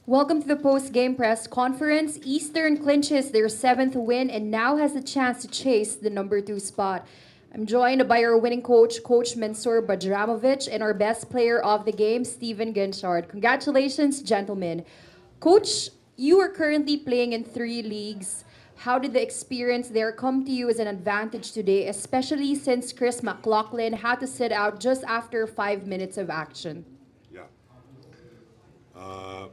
Welcome to the post-game press conference. Eastern clinches their 7th win and now has a chance to chase the number 2 spot. I'm joined by our winning coach, Coach Mensur Bajramovic, and our best player of the game, Steven Guinchard. Congratulations, gentlemen. Coach, you are currently playing in 3 leagues. How did the experience there come to you as an advantage today, especially since Chris McLaughlin had to sit out just after 5 minutes of action? Yeah. Uh,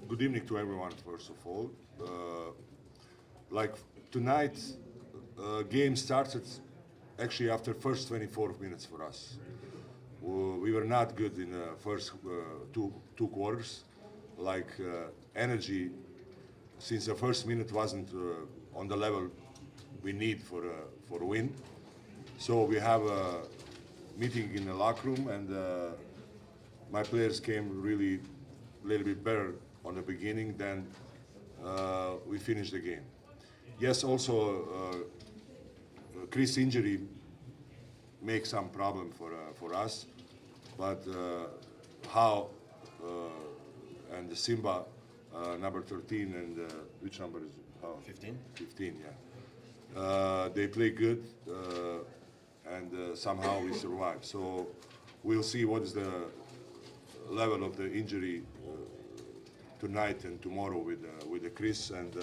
Good evening to everyone, first of all. Like tonight, game started actually after first 24 minutes for us. We were not good in the first two quarters. Like energy, since the first minute wasn't on the level we need for a win. So we have a meeting in the locker room, and my players came really a little bit better on the beginning, then we finished the game. Yes, also Chris' injury makes some problem for us, but how and the Simba number 13 and which number is how? 15. 15, yeah. They play good, and somehow we survive. So we'll see what is the level of the injury tonight and tomorrow with the Chris, and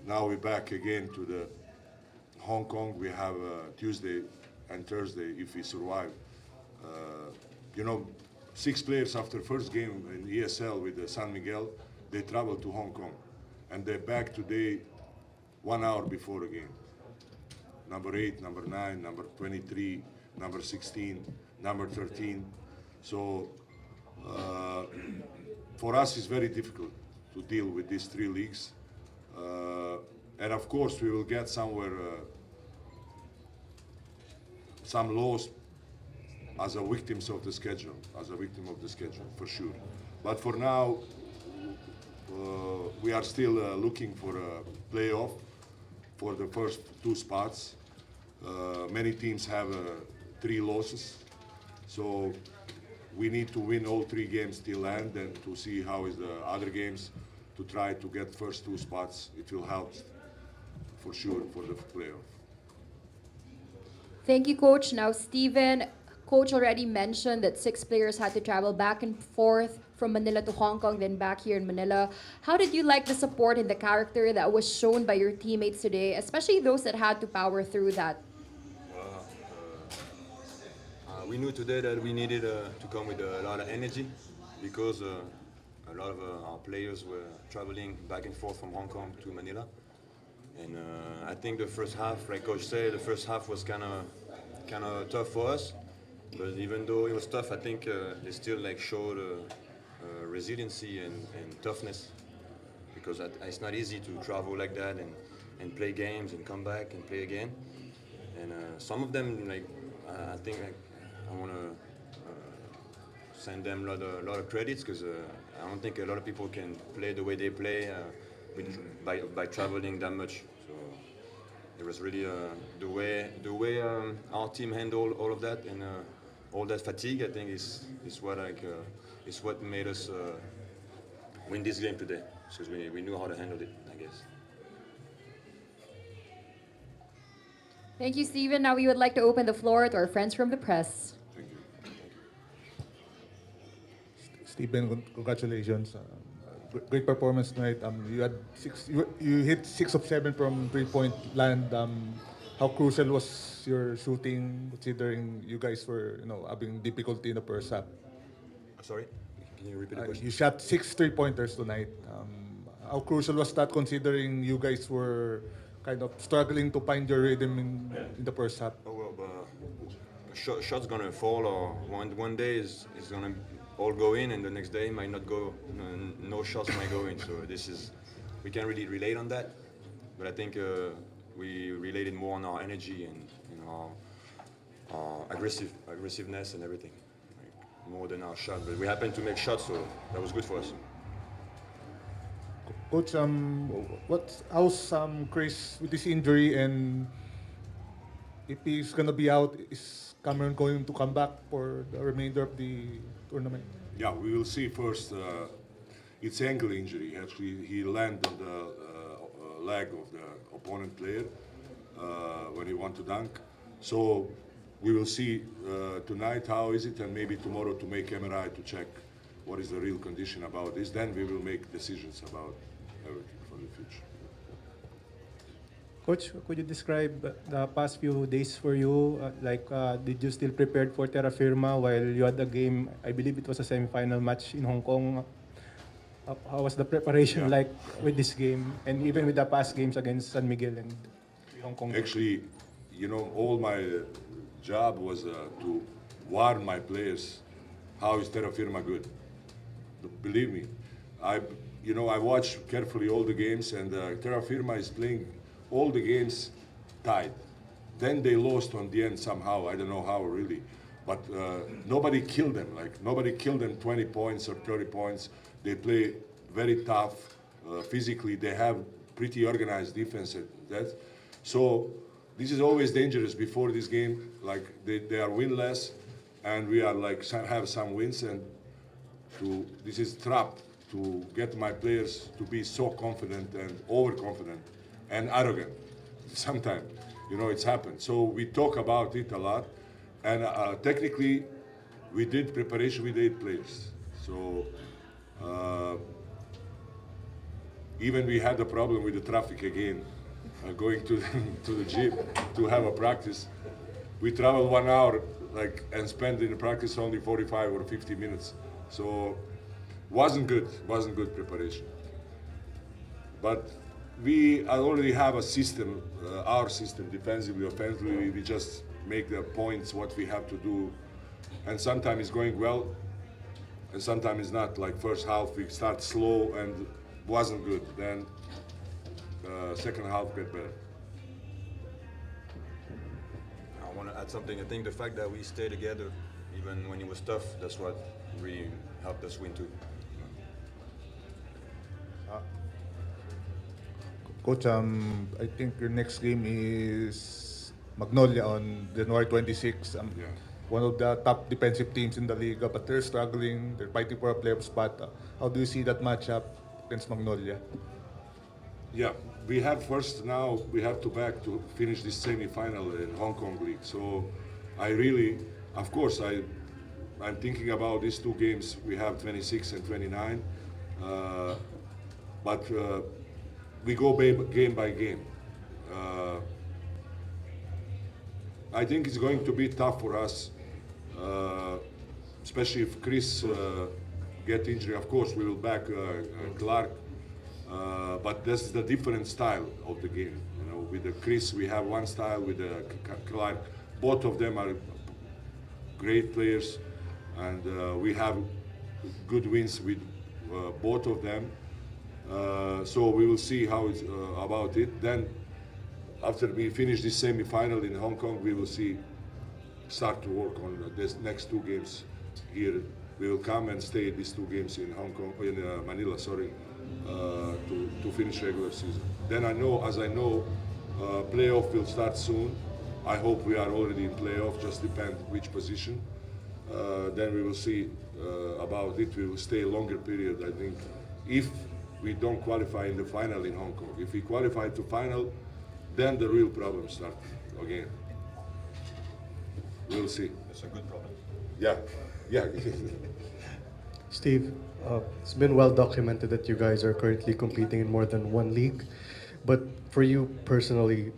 now we're back again to the Hong Kong. We have Tuesday and Thursday if we survive. You know, 6 players after first game in ESL with San Miguel, they travel to Hong Kong, and they're back today 1 hour before the game. Number 8, number 9, number 23, number 16, number 13. So. For us, it's very difficult to deal with these 3 leagues. And of course, we will get somewhere some loss as a victims of the schedule, for sure. But for now, we are still looking for a playoff for the first 2 spots. Many teams have 3 losses, so we need to win all 3 games till end and to see how is the other games to try to get first 2 spots. It will help for sure for the playoff. Thank you, Coach. Now, Steven, Coach already mentioned that 6 players had to travel back and forth from Manila to Hong Kong, then back here in Manila. How did you like the support and the character that was shown by your teammates today, especially those that had to power through that? We knew today that we needed to come with a lot of energy because a lot of our players were traveling back and forth from Hong Kong to Manila. And I think the first half, like Coach said, the first half was kind of tough for us. But even though it was tough, I think they still showed resiliency and toughness, because it's not easy to travel like that and play games and come back and play again. And some of them, I think I want to send them a lot of credits, because I don't think a lot of people can play the way they play by traveling that much. So it was really the way our team handled all of that and all that fatigue. I think is what made us win this game today, because we knew how to handle it, I guess. Thank you, Steven. Now we would like to open the floor to our friends from the press. Thank you. Stephen, congratulations. Great performance tonight. You had you hit 6 of 7 from 3-point land. How crucial was your shooting, considering you guys were having difficulty in the first half? Sorry, can you repeat the question? You shot 6 3-pointers tonight. How crucial was that, considering you guys were kind of struggling to find your rhythm in the first half? Oh well, shots gonna fall, or one day is gonna all go in, and the next day might not go. No shots might go in. So we can't really relate on that. But I think we related more on our energy and our aggressiveness and everything, like, more than our shot. But we happened to make shots, so that was good for us. Coach, how's Chris with his injury, and if he's gonna be out, is Cameron going to come back for the remainder of the tournament? Yeah, we will see first. It's ankle injury. Actually, he landed on the leg of the opponent player when he want to dunk. So we will see tonight how is it, and maybe tomorrow to make MRI to check what is the real condition about this. Then we will make decisions about everything for the future. Coach, could you describe the past few days for you? Did you still prepared for Terrafirma while you had a game? I believe it was a semi-final match in Hong Kong. How was the preparation like with this game, and even with the past games against San Miguel and Hong Kong? Actually, all my job was to warn my players how is Terrafirma good. Believe me, I watch carefully all the games, and Terrafirma is playing all the games tied. Then they lost on the end somehow. I don't know how really, but nobody killed them. Like nobody killed them 20 points or 30 points. They play very tough physically. They have pretty organized defense at that. So this is always dangerous before this game. Like they are winless, and we are like have some wins, and this is trap to get my players to be so confident and overconfident and arrogant. Sometimes, it's happened. So we talk about it a lot, and technically, we did preparation with 8 players. So even we had a problem with the traffic again, going to the gym to have a practice. We traveled 1 hour, and spent in the practice only 45 or 50 minutes. So wasn't good preparation. But we already have a system, our system, defensively, offensively. We just make the points, what we have to do. And sometimes it's going well, and sometimes it's not. Like first half, we start slow and wasn't good. Then second half get better. I want to add something. I think the fact that we stay together, even when it was tough, that's what really helped us win too. Coach, I think your next game is Magnolia on January 26. Yeah. One of the top defensive teams in the league, but they're struggling. They're fighting for a playoff spot. How do you see that matchup against Magnolia? Yeah, we have to back to finish this semi-final in Hong Kong League. So I'm thinking about these 2 games. We have 26 and 29, but we go game by game. I think it's going to be tough for us, especially if Chris get injury. Of course, we will back Clark, but this is the different style of the game. With the Chris, we have one style. With the Clark, both of them are great players, and we have good wins with both of them. So we will see how it's about it. Then, after we finish this semi-final in Hong Kong, we will start to work on this next 2 games here. We will come and stay these 2 games in Hong Kong, in Manila, sorry, to finish regular season. Then as I know, playoff will start soon. I hope we are already in playoff. Just depend which position. Then we will see about it. We will stay a longer period, I think, if we don't qualify in the final in Hong Kong. If we qualify to final, then the real problems start again. We'll see. That's a good problem. Yeah. Steve, it's been well documented that you guys are currently competing in more than one league. But for you personally,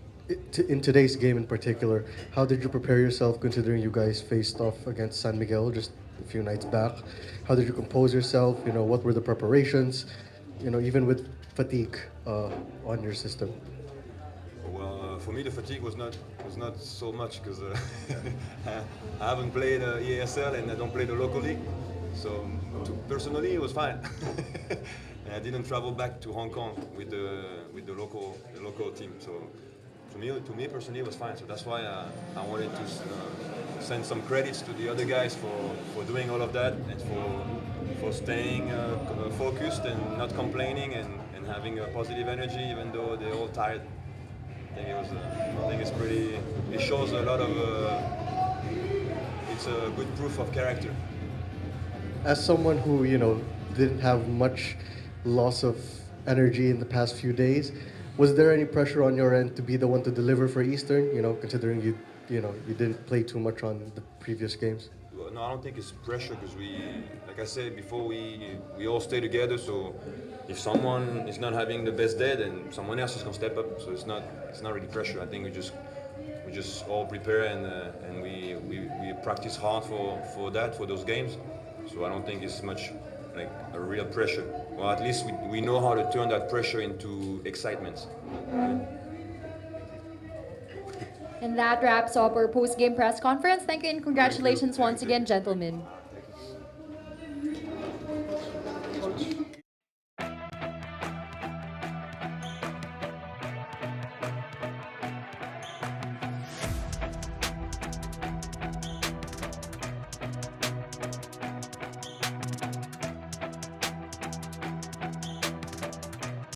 in today's game in particular, how did you prepare yourself considering you guys faced off against San Miguel just a few nights back? How did you compose yourself? What were the preparations? Even with fatigue on your system? Well, for me the fatigue was not so much because I haven't played EASL and I don't play the local league. So personally, it was fine. And I didn't travel back to Hong Kong with the local team. So to me personally, it was fine. So that's why I wanted to send some credits to the other guys for doing all of that and for staying focused and not complaining and having a positive energy even though they're all tired. I think it's pretty. It shows a lot of. It's a good proof of character. As someone who didn't have much loss of energy in the past few days, was there any pressure on your end to be the one to deliver for Eastern? Considering you didn't play too much on the previous games. Well, no, I don't think it's pressure because like I said before, we all stay together. So if someone is not having the best day, then someone else is gonna step up. So it's not really pressure. I think we just all prepare and we practice hard for those games. So I don't think it's much like a real pressure. Well, at least we know how to turn that pressure into excitement. And that wraps up our post-game press conference. Thank you and congratulations once again, gentlemen.